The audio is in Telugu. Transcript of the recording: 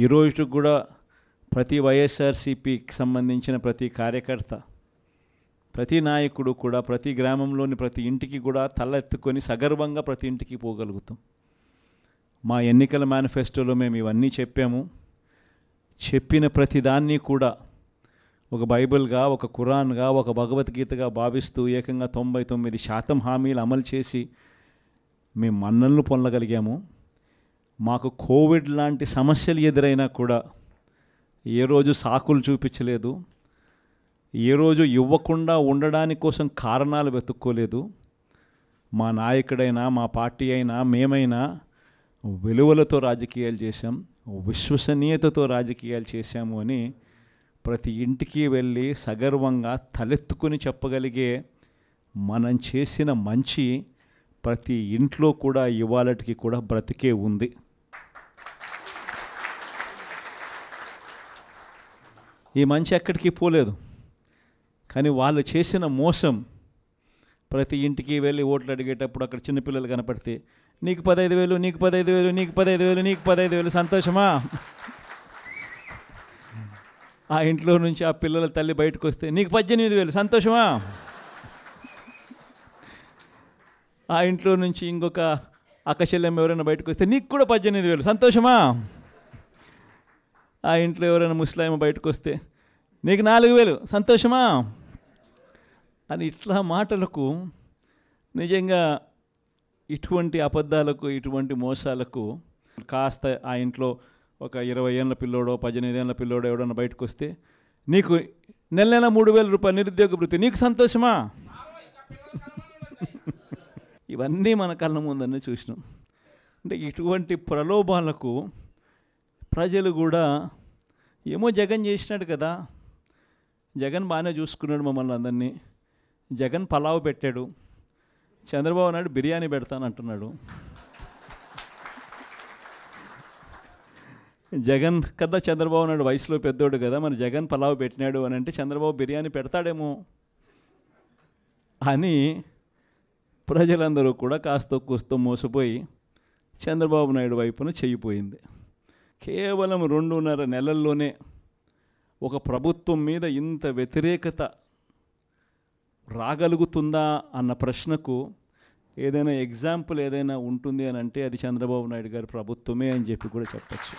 ఈరోజు కూడా ప్రతి వైఎస్ఆర్సీపీకి సంబంధించిన ప్రతి కార్యకర్త, ప్రతి నాయకుడు కూడా ప్రతి గ్రామంలోని ప్రతి ఇంటికి కూడా తల ఎత్తుకొని సగర్వంగా ప్రతి ఇంటికి పోగలుగుతాం. మా ఎన్నికల మేనిఫెస్టోలో మేము ఇవన్నీ చెప్పాము. చెప్పిన ప్రతిదాన్ని కూడా ఒక బైబిల్గా, ఒక ఖురాన్గా, ఒక భగవద్గీతగా భావిస్తూ ఏకంగా 99% హామీలు అమలు చేసి మేము మన్ననలు పొందగలిగాము. మాకు కోవిడ్ లాంటి సమస్యలు ఎదురైనా కూడా ఏ రోజు సాకులు చూపించలేదు, ఏ రోజు ఇవ్వకుండా ఉండడానికి కోసం కారణాలు వెతుక్కోలేదు. మా నాయకుడైనా, మా పార్టీ అయినా, మేమైనా విలువలతో రాజకీయాలు చేశాం, విశ్వసనీయతతో రాజకీయాలు చేశాము అని ప్రతి ఇంటికి వెళ్ళి సగర్వంగా తలెత్తుకొని చెప్పగలిగే మనం చేసిన మంచి ప్రతి ఇంట్లో కూడా ఇవాళటికి కూడా బ్రతికే ఉంది. ఈ మంచి ఎక్కడికి పోలేదు. కానీ వాళ్ళు చేసిన మోసం, ప్రతి ఇంటికి వెళ్ళి ఓట్లు అడిగేటప్పుడు అక్కడ చిన్నపిల్లలు కనపడితే నీకు 15,000, నీకు 15,000, నీకు 15,000, నీకు 15,000, సంతోషమా? ఆ ఇంట్లో నుంచి ఆ పిల్లల తల్లి బయటకు వస్తే నీకు 18,000, సంతోషమా? ఆ ఇంట్లో నుంచి ఇంకొక అక్కచెల్లెమ్మ ఎవరైనా బయటకు వస్తే నీకు కూడా 18,000, సంతోషమా? ఆ ఇంట్లో ఎవరైనా ముస్లాం బయటకు వస్తే నీకు 4,000, సంతోషమా? అని ఇట్లా మాటలకు నిజంగా ఇటువంటి అబద్ధాలకు, ఇటువంటి మోసాలకు కాస్త ఆ ఇంట్లో ఒక 20 ఏళ్ళ పిల్లోడో 18 ఏళ్ళ పిల్లోడో ఎవడన్నా బయటకు వస్తే నీకు నెల 3,000 రూపాయలు నిరుద్యోగ వృత్తి, నీకు సంతోషమా? ఇవన్నీ మన కళ్ళ ముందన్నీ చూసినాం. అంటే ఇటువంటి ప్రలోభాలకు ప్రజలు కూడా ఏమో జగన్ చేసినాడు కదా, జగన్ బాగానే చూసుకున్నాడు మమ్మల్ని అందరినీ, జగన్ పలావ్ పెట్టాడు, చంద్రబాబు నాయుడు బిర్యానీ పెడతానంటున్నాడు, జగన్ కదా చంద్రబాబు నాయుడు వయసులో పెద్దోడు కదా, మరి జగన్ పలావ్ పెట్టినాడు అని అంటే చంద్రబాబు బిర్యానీ పెడతాడేమో అని ప్రజలందరూ కూడా కాస్త కూస్తో మోసపోయి చంద్రబాబు నాయుడు వైపున చెయ్యిపోయింది. కేవలం 2.5 నెలల్లోనే ఒక ప్రభుత్వం మీద ఇంత వ్యతిరేకత రాగలుగుతుందా అన్న ప్రశ్నకు ఏదైనా ఎగ్జాంపుల్ ఏదైనా ఉంటుంది అని అంటే అది చంద్రబాబు నాయుడు గారి ప్రభుత్వమే అని చెప్పి కూడా చెప్పచ్చు.